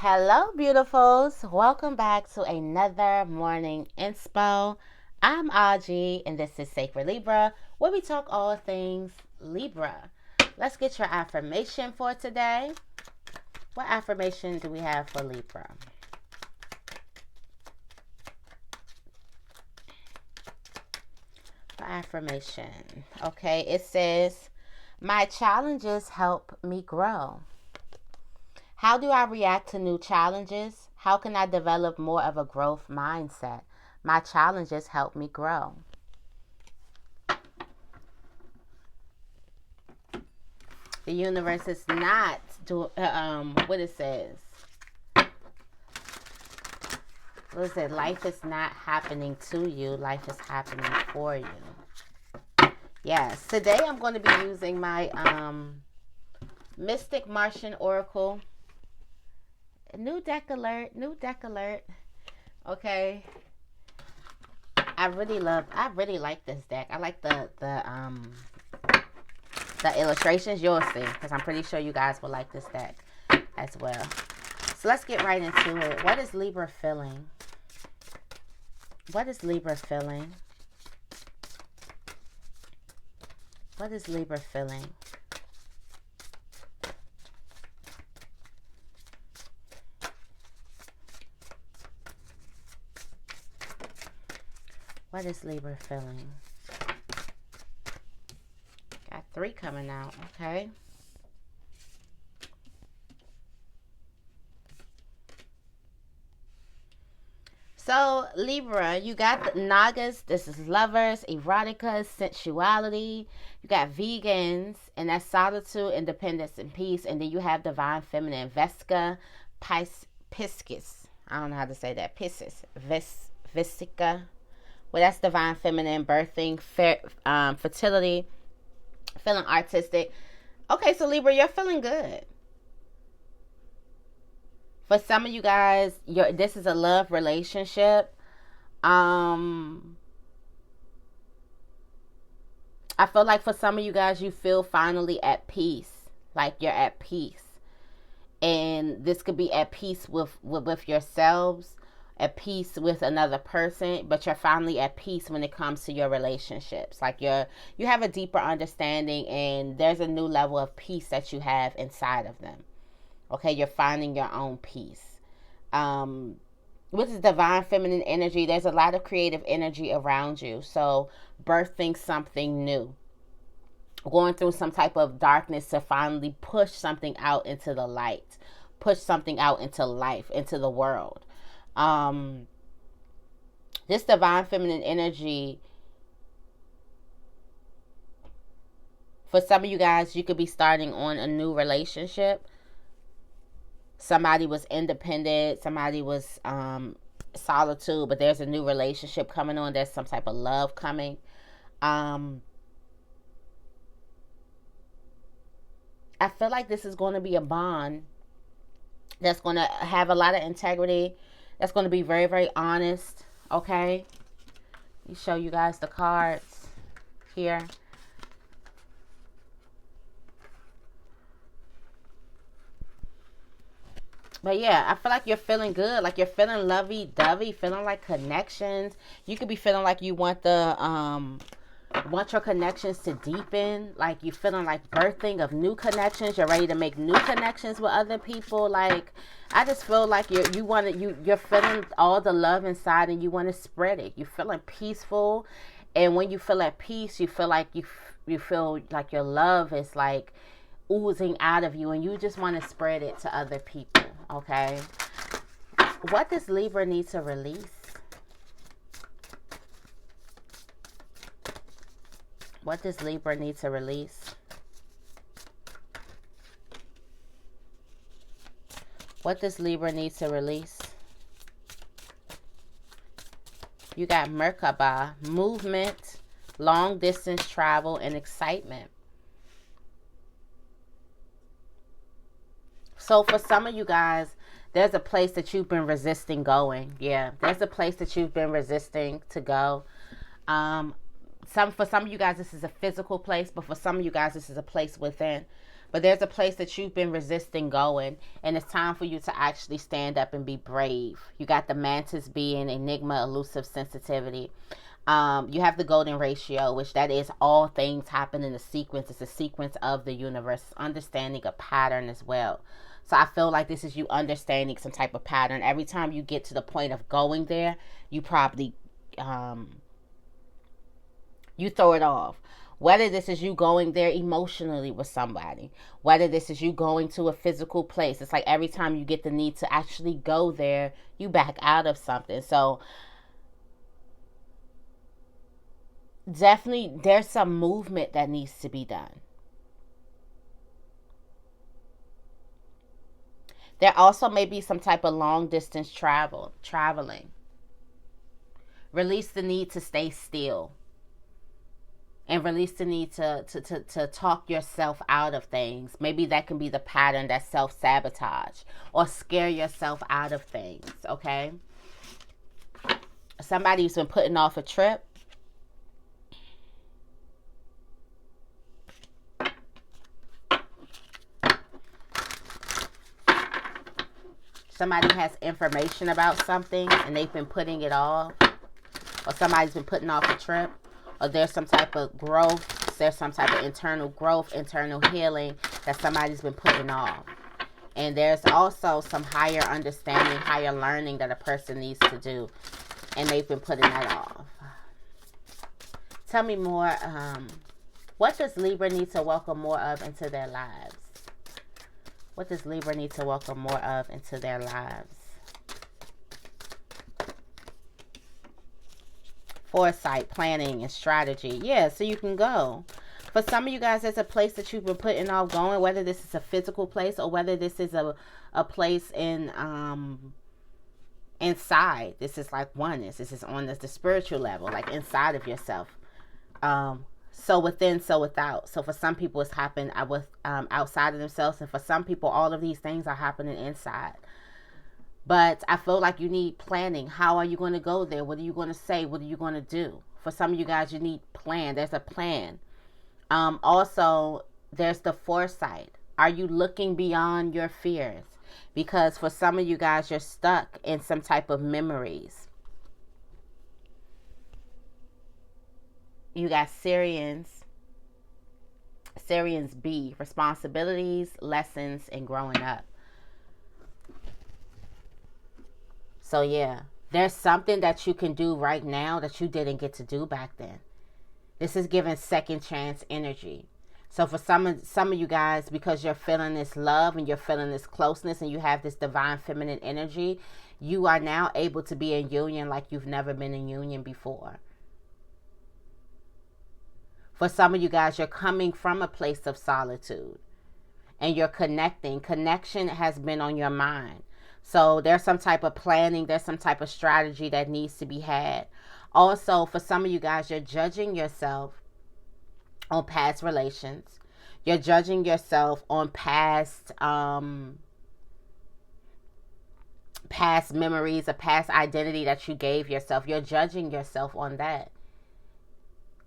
Hello, beautifuls. Welcome back to another morning inspo. I'm Auji, and this is Sacred Libra, where we talk all things Libra. Let's get your affirmation for today. What affirmation do we have for Libra? For affirmation. Okay, it says, my challenges help me grow. How do I react to new challenges? How can I develop more of a growth mindset? My challenges help me grow. The universe is not doing what it says. What is it? Life is not happening to you. Life is happening for you. Yes. Today I'm going to be using my Mystic Martian Oracle. New deck alert. Okay. I really like this deck. I like the illustrations. You'll see, because I'm pretty sure you guys will like this deck as well. So let's get right into it. What is Libra feeling? What is Libra feeling? What is Libra feeling? What is Libra feeling? Got 3 coming out, okay? So, Libra, you got the Nagas. This is lovers, erotica, sensuality. You got vegans, and that's solitude, independence, and peace. And then you have divine feminine, Vesca, Piscis. I don't know how to say that. Piscis. Vesica. Well, that's divine feminine, birthing, fertility, feeling artistic. Okay, so Libra, you're feeling good. For some of you guys, this is a love relationship. I feel like for some of you guys, you feel finally at peace. Like you're at peace. And this could be at peace with yourselves, at peace with another person, but you're finally at peace when it comes to your relationships. Like you have a deeper understanding, and there's a new level of peace that you have inside of them. Okay, you're finding your own peace. With this divine feminine energy, there's a lot of creative energy around you. So birthing something new, going through some type of darkness to finally push something out into the light, push something out into life, into the world. This divine feminine energy, for some of you guys, you could be starting on a new relationship. Somebody was independent, somebody was solitude, but there's a new relationship coming on. There's some type of love coming. I feel like this is going to be a bond that's going to have a lot of integrity, that's going to be very, very honest. Okay, let me show you guys the cards here. But yeah, I feel like you're feeling good. Like you're feeling lovey-dovey, feeling like connections. You could be feeling like you want your connections to deepen. Like you're feeling like birthing of new connections. You're ready to make new connections with other people. Like I just feel like you're feeling all the love inside, and you want to spread it. You're feeling peaceful, and when you feel at peace, you feel like you feel like your love is like oozing out of you, and you just want to spread it to other people. Okay, what does Libra need to release? What does Libra need to release? What does Libra need to release? You got Merkaba, movement, long distance travel, and excitement. So for some of you guys, there's a place that you've been resisting going. Yeah, there's a place that you've been resisting to go. For some of you guys, this is a physical place, but for some of you guys, this is a place within. But there's a place that you've been resisting going, and it's time for you to actually stand up and be brave. You got the mantis being enigma, elusive sensitivity. You have the golden ratio, which that is all things happen in a sequence. It's a sequence of the universe. It's understanding a pattern as well. So I feel like this is you understanding some type of pattern. Every time you get to the point of going there, you probably you throw it off. Whether this is you going there emotionally with somebody, whether this is you going to a physical place, it's like every time you get the need to actually go there, you back out of something. So definitely there's some movement that needs to be done. There also may be some type of long distance traveling. Release the need to stay still. And release the need to talk yourself out of things. Maybe that can be the pattern, that self-sabotage. Or scare yourself out of things, okay? Somebody's been putting off a trip. Somebody has information about something and they've been putting it off. Or somebody's been putting off a trip. Or there's some type of growth, there's some type of internal growth, internal healing that somebody's been putting off. And there's also some higher understanding, higher learning that a person needs to do. And they've been putting that off. Tell me more. What does Libra need to welcome more of into their lives? What does Libra need to welcome more of into their lives? Foresight, planning, and strategy. Yeah, so you can go. For some of you guys, there's a place that you've been putting off going, whether this is a physical place or whether this is a place in inside. This is like oneness. This is on the spiritual level, like inside of yourself. So within, so without. So for some people, it's happened outside of themselves, and for some people, all of these things are happening inside. But I feel like you need planning. How are you going to go there? What are you going to say? What are you going to do? For some of you guys, you need plan. There's a plan. Also, there's the foresight. Are you looking beyond your fears? Because for some of you guys, you're stuck in some type of memories. You got Syrians B, responsibilities, lessons, and growing up. So yeah, there's something that you can do right now that you didn't get to do back then. This is giving second chance energy. So for some of you guys, because you're feeling this love and you're feeling this closeness and you have this divine feminine energy, you are now able to be in union like you've never been in union before. For some of you guys, you're coming from a place of solitude and you're connecting. Connection has been on your mind. So there's some type of planning, there's some type of strategy that needs to be had. Also, for some of you guys, you're judging yourself on past relations. You're judging yourself on past memories, a past identity that you gave yourself. You're judging yourself on that.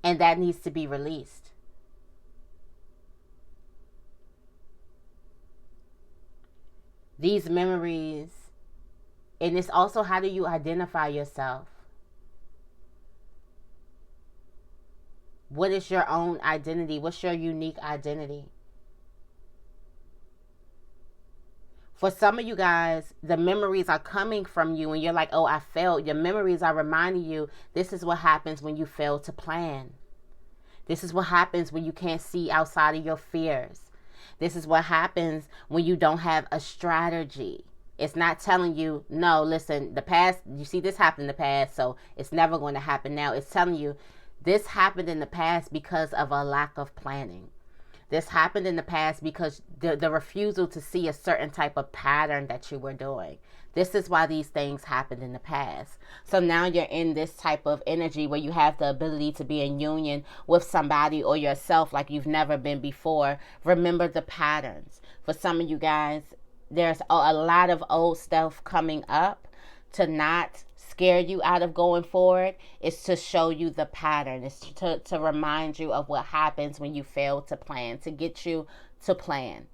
And that needs to be released. These memories, and it's also, how do you identify yourself? What is your own identity? What's your unique identity? For some of you guys, the memories are coming from you and you're like, oh, I failed. Your memories are reminding you, this is what happens when you fail to plan. This is what happens when you can't see outside of your fears. This is what happens when you don't have a strategy. It's not telling you, no, listen, the past, you see this happened in the past, so it's never going to happen now. It's telling you, this happened in the past because of a lack of planning. This happened in the past because the refusal to see a certain type of pattern that you were doing. This is why these things happened in the past. So now you're in this type of energy where you have the ability to be in union with somebody or yourself like you've never been before. Remember the patterns. For some of you guys, there's a lot of old stuff coming up. To not scare you out of going forward, is to show you the pattern. It's to remind you of what happens when you fail to plan, to get you to plan,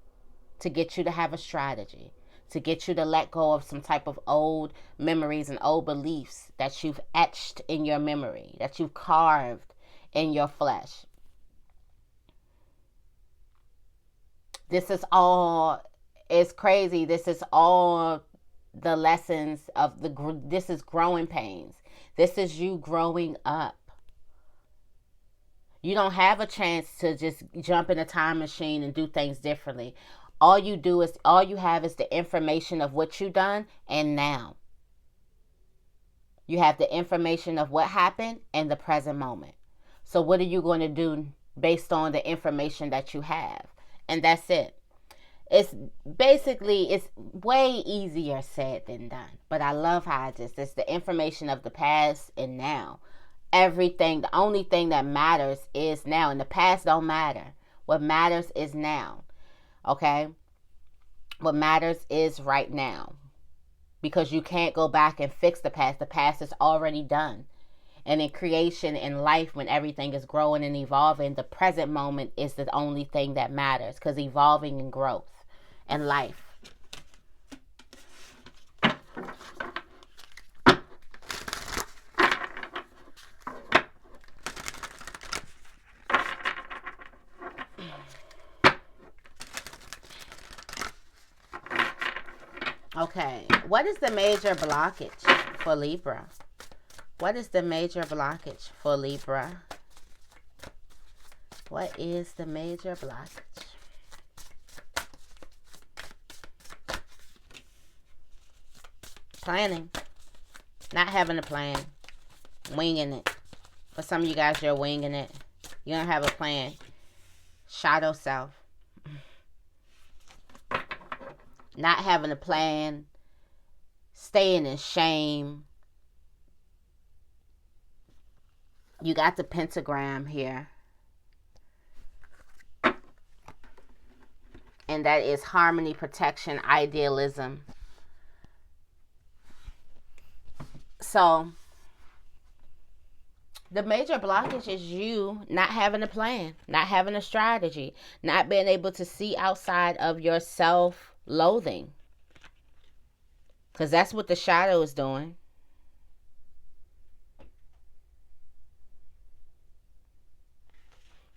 to get you to have a strategy, to get you to let go of some type of old memories and old beliefs that you've etched in your memory, that you've carved in your flesh. This is all, it's crazy. This is all the lessons of this is growing pains. This is you growing up. You don't have a chance to just jump in a time machine and do things differently. All you have is the information of what you done and now. You have the information of what happened in the present moment. So what are you going to do based on the information that you have? And that's it. It's way easier said than done. But I love how it's the information of the past and now. Everything, the only thing that matters is now. And the past don't matter. What matters is now. Okay? What matters is right now. Because you can't go back and fix the past. The past is already done. And in creation and life, when everything is growing and evolving, the present moment is the only thing that matters. Because evolving and growth and life. Okay, what is the major blockage for Libra? What is the major blockage for Libra? What is the major blockage? Planning. Not having a plan. Winging it. For some of you guys, you're winging it. You don't have a plan. Shadow self. Not having a plan, staying in shame. You got the Pentagram here. And that is harmony, protection, idealism. So, the major blockage is you not having a plan, not having a strategy, not being able to see outside of your self-loathing. Because that's what the shadow is doing.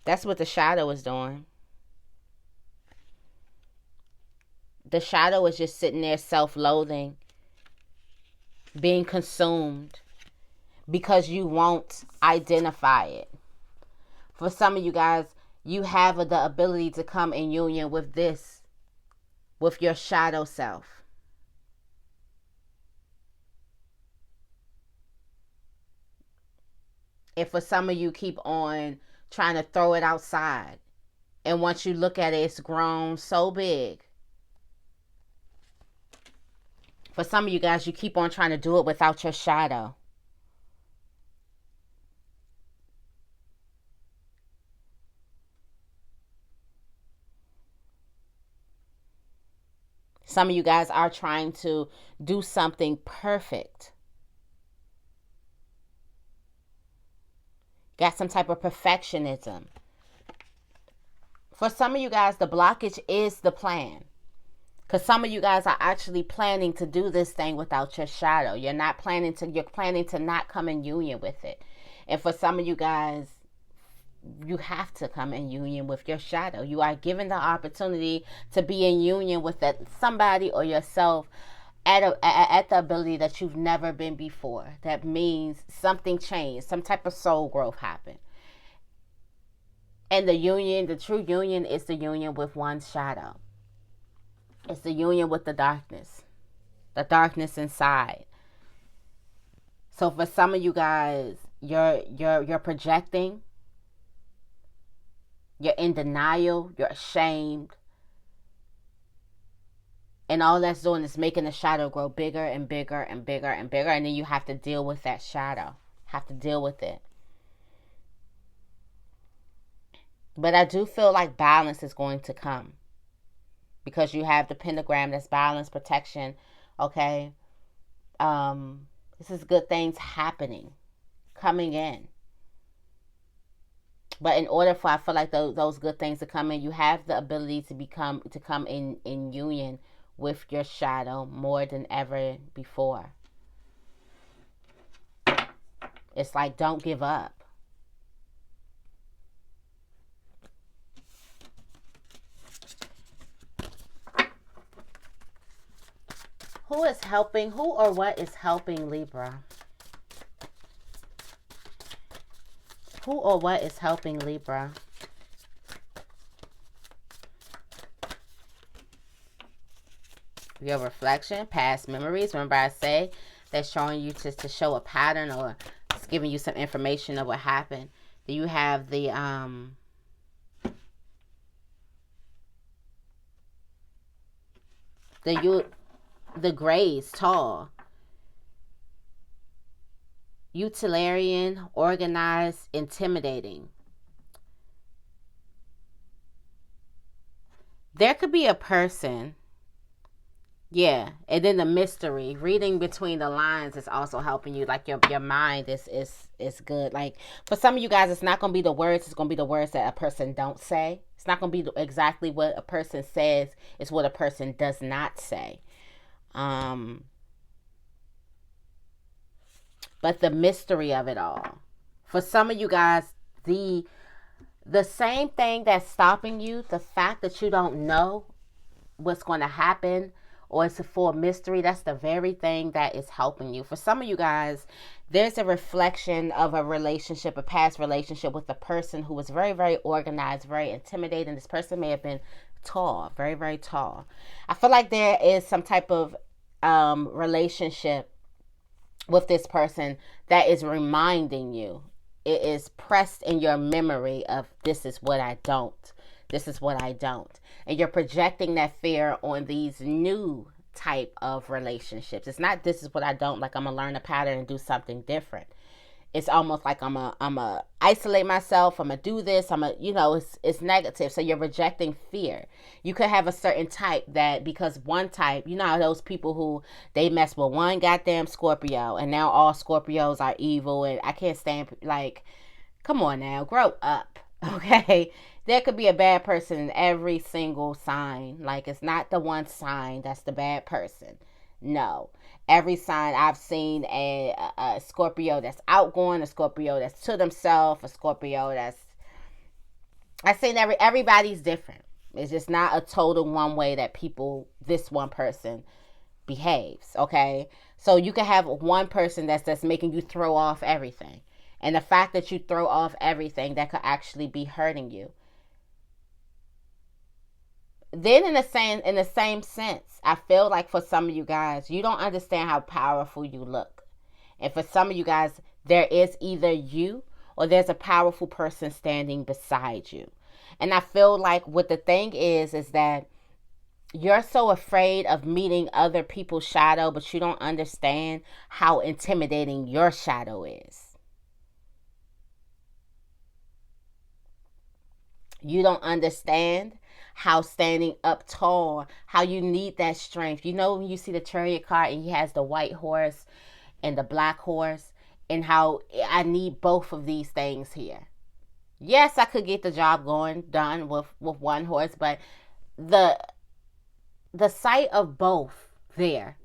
That's what the shadow is doing. The shadow is just sitting there self-loathing, being consumed because you won't identify it. For some of you guys, you have the ability to come in union with this, with your shadow self. If for some of you keep on trying to throw it outside, and once you look at it, it's grown so big. For some of you guys, you keep on trying to do it without your shadow. Some of you guys are trying to do something perfect. Got some type of perfectionism. For some of you guys, the blockage is the plan. Because some of you guys are actually planning to do this thing without your shadow. You're planning to not come in union with it. And for some of you guys, you have to come in union with your shadow. You are given the opportunity to be in union with somebody or yourself at the ability that you've never been before. That means something changed. Some type of soul growth happened. And the true union is the union with one's shadow. It's the union with the darkness inside. So for some of you guys, you're projecting. You're in denial. You're ashamed. And all that's doing is making the shadow grow bigger and bigger and bigger and bigger. And then you have to deal with that shadow. Have to deal with it. But I do feel like balance is going to come. Because you have the pentagram, that's balance, protection. Okay. This is good things happening. Coming in. But in order for, I feel like those good things to come in, you have the ability to come in union with your shadow more than ever before. It's like, don't give up. Who is helping? Who or what is helping Libra? Who or what is helping Libra? Your reflection, past memories. Remember I say that's showing you to show a pattern, or it's giving you some information of what happened. Do you have the grays, tall, utilitarian, organized, intimidating. There could be a person, yeah, and then the mystery, reading between the lines is also helping you. Like your mind is good. Like for some of you guys, it's not gonna be the words. It's gonna be the words that a person don't say. It's not gonna be exactly what a person says. It's what a person does not say. But the mystery of it all. For some of you guys, the same thing that's stopping you, the fact that you don't know what's going to happen, or it's a full mystery, that's the very thing that is helping you. For some of you guys, there's a reflection of a relationship, a past relationship with a person who was very, very organized, very intimidating. This person may have been tall, very, very tall. I feel like there is some type of relationship with this person that is reminding you. It is pressed in your memory of, this is what I don't. This is what I don't. And you're projecting that fear on these new type of relationships. It's not, this is what I don't, like I'm going to learn a pattern and do something different. It's almost like I'm a isolate myself. I'm going to do this. It's negative. So you're rejecting fear. You could have a certain type that, because one type, you know how those people who they mess with one goddamn Scorpio and now all Scorpios are evil, and I can't stand, like, come on now, grow up. Okay. There could be a bad person in every single sign. Like, it's not the one sign that's the bad person. No. Every sign I've seen a Scorpio that's outgoing, a Scorpio that's to themselves, a Scorpio that's, I've seen everybody's different. It's just not a total one way that this one person behaves, okay? So you can have one person that's making you throw off everything. And the fact that you throw off everything, that could actually be hurting you. Then in the same sense, I feel like for some of you guys, you don't understand how powerful you look. And for some of you guys, there is either you or there's a powerful person standing beside you. And I feel like what the thing is that you're so afraid of meeting other people's shadow, but you don't understand how intimidating your shadow is. You don't understand how standing up tall, how you need that strength. You know, when you see the Chariot card and he has the white horse and the black horse, and how I need both of these things here. Yes, I could get the job done with one horse, but the sight of both there,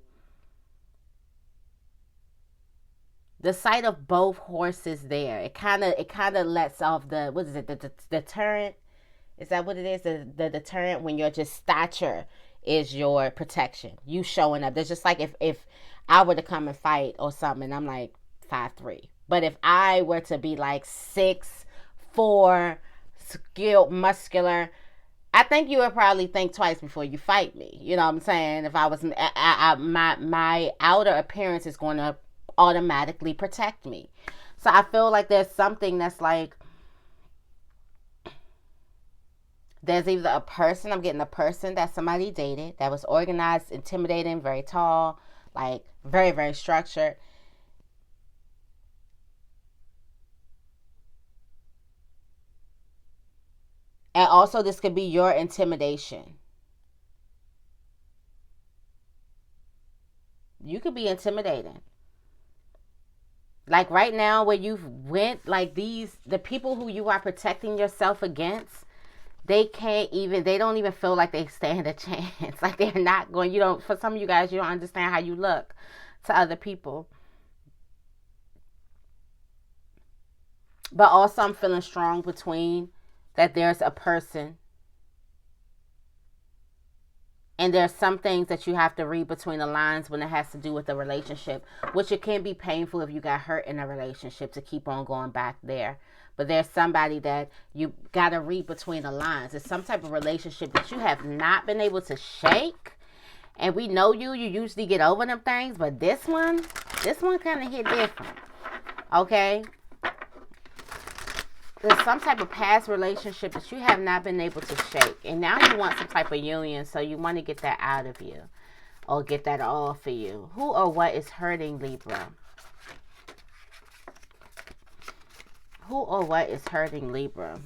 the sight of both horses there, it kind of lets off the, what is it, the deterrent. Is that what it is? The deterrent, when your just stature is your protection. You showing up. There's just like if I were to come and fight or something, and I'm like 5'3". But if I were to be like 6'4", skilled, muscular, I think you would probably think twice before you fight me. You know what I'm saying? If I was, my outer appearance is going to automatically protect me. So I feel like there's something that's like, there's either I'm getting a person that somebody dated that was organized, intimidating, very tall, like very, very structured. And also this could be your intimidation. You could be intimidating. Like right now where you've went, like the people who you are protecting yourself against, they don't even feel like they stand a chance. Like they're not going, for some of you guys, you don't understand how you look to other people. But also I'm feeling strong between that there's a person. And there's some things that you have to read between the lines when it has to do with a relationship, which it can be painful if you got hurt in a relationship to keep on going back there. But there's somebody that you got to read between the lines. It's some type of relationship that you have not been able to shake. And we know you usually get over them things. But this one kind of hit different. Okay? There's some type of past relationship that you have not been able to shake. And now you want some type of union, so you want to get that out of you. Or get that off of you. Who or what is hurting, Libra? Who or what is hurting, Libra?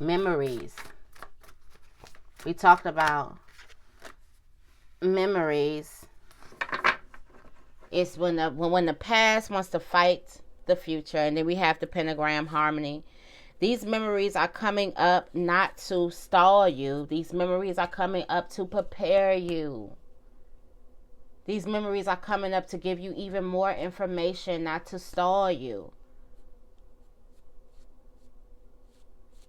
Memories. We talked about memories. It's when the past wants to fight the future. And then we have the pentagram harmony. These memories are coming up not to stall you. These memories are coming up to prepare you. These memories are coming up to give you even more information, not to stall you.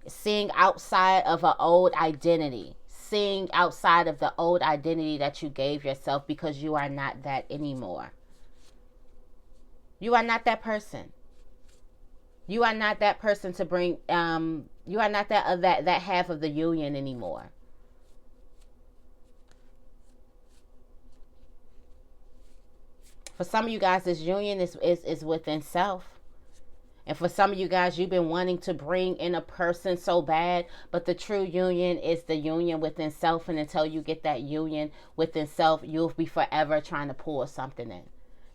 Seeing outside of an old identity. Seeing outside of the old identity that you gave yourself, because you are not that anymore. You are not that person. You are not that person to bring, you are not that half of the union anymore. For some of you guys, this union is within self. And for some of you guys, you've been wanting to bring in a person so bad, but the true union is the union within self. And until you get that union within self, you'll be forever trying to pull something in,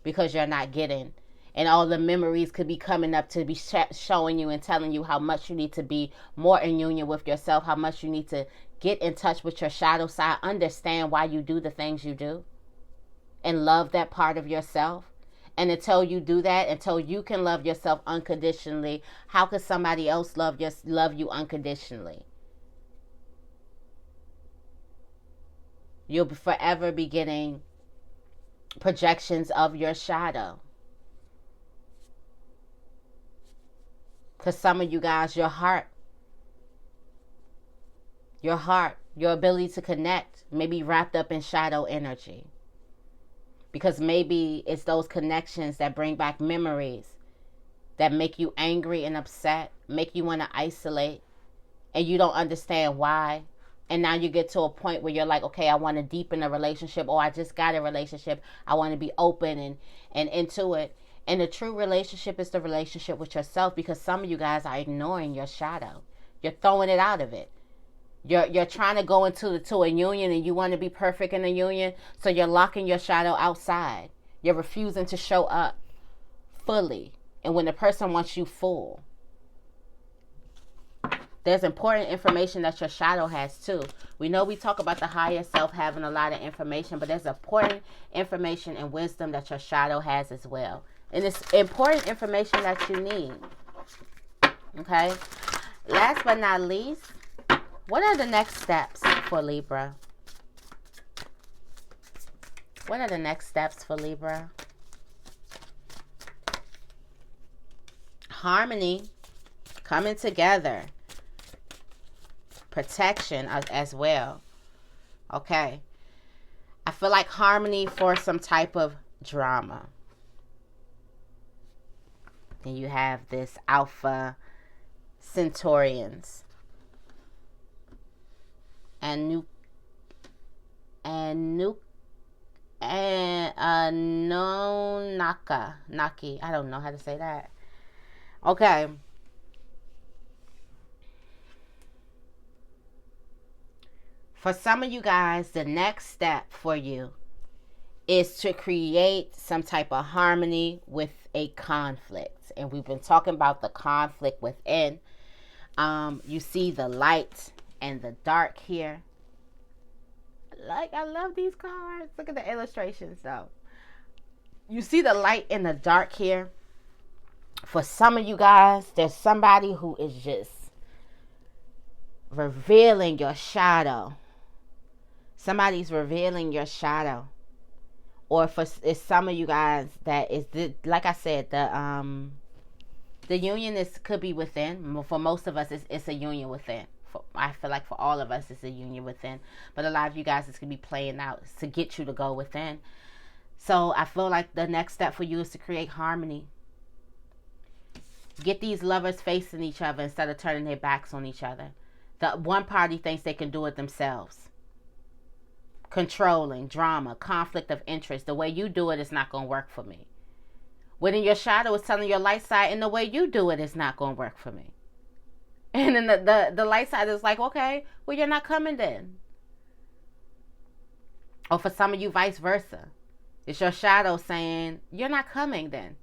because you're not getting. And all the memories could be coming up to be showing you and telling you how much you need to be more in union with yourself, how much you need to get in touch with your shadow side, understand why you do the things you do, and love that part of yourself. And until you do that, until you can love yourself unconditionally, how could somebody else love you unconditionally? You'll forever be getting projections of your shadow. Because some of you guys, your heart, your ability to connect may be wrapped up in shadow energy. Because maybe it's those connections that bring back memories that make you angry and upset, make you want to isolate, and you don't understand why. And now you get to a point where you're like, okay, I want to deepen a relationship, or I just got a relationship. I want to be open and into it. And the true relationship is the relationship with yourself, because some of you guys are ignoring your shadow. You're throwing it out of it. You're trying to go into a union, and you want to be perfect in a union, so you're locking your shadow outside. You're refusing to show up fully. And when the person wants you full, there's important information that your shadow has too. We know we talk about the higher self having a lot of information, but there's important information and wisdom that your shadow has as well. And it's important information that you need. Okay? Last but not least, what are the next steps for Libra? What are the next steps for Libra? Harmony, coming together, protection as well. Okay. I feel like harmony for some type of drama. Then you have this Alpha Centaurians. And Naki. I don't know how to say that. Okay. For some of you guys, the next step for you is to create some type of harmony with a conflict. And we've been talking about the conflict within. You see the light and the dark here. Like, I love these cards. Look at the illustrations though. you see the light in the dark here? For some of you guys, there's somebody who is just revealing your shadow. Somebody's revealing your shadow. Or for it's some of you guys that is, like I said, the union could be within. For most of us, it's a union within. I feel like for all of us, it's a union within. But a lot of you guys, it's going to be playing out to get you to go within. So I feel like the next step for you is to create harmony. Get these lovers facing each other instead of turning their backs on each other. The one party thinks they can do it themselves. Controlling, drama, conflict of interest. The way you do it is not going to work for me. When in your shadow is telling your light side, and the way you do it is not going to work for me. And then the light side is like, okay, well, you're not coming then. Or for some of you, vice versa. It's your shadow saying, you're not coming then.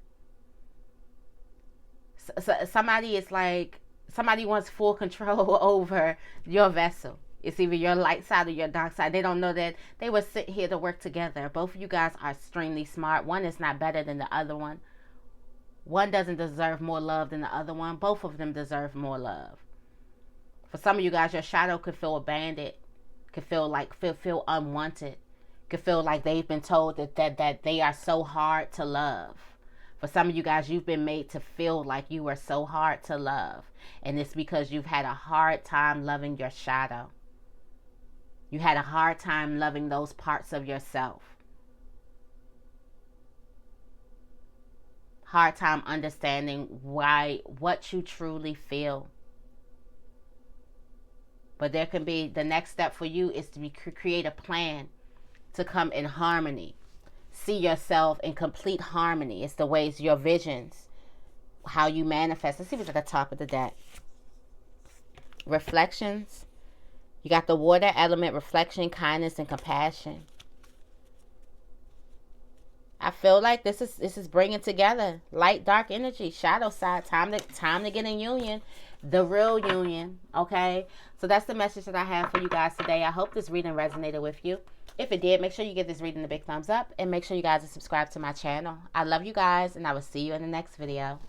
So somebody is like, somebody wants full control over your vessel. It's either your light side or your dark side. They don't know that they were sent here to work together. Both of you guys are extremely smart. One is not better than the other one. One doesn't deserve more love than the other one. Both of them deserve more love. For some of you guys, your shadow could feel abandoned, could feel unwanted, could feel like they've been told that they are so hard to love. For some of you guys, you've been made to feel like you are so hard to love. And it's because you've had a hard time loving your shadow. You had a hard time loving those parts of yourself. Hard time understanding what you truly feel. But there can be, the next step for you is to create a plan to come in harmony. See yourself in complete harmony. It's the ways, your visions, how you manifest. Let's see what's at the top of the deck. Reflections. You got the water element, reflection, kindness, and compassion. I feel like this is bringing together light, dark energy, shadow side. Time to get in union, the real union. Okay, so that's the message that I have for you guys today. I hope this reading resonated with you. If it did, make sure you give this reading a big thumbs up, and make sure you guys are subscribed to my channel. I love you guys, and I will see you in the next video.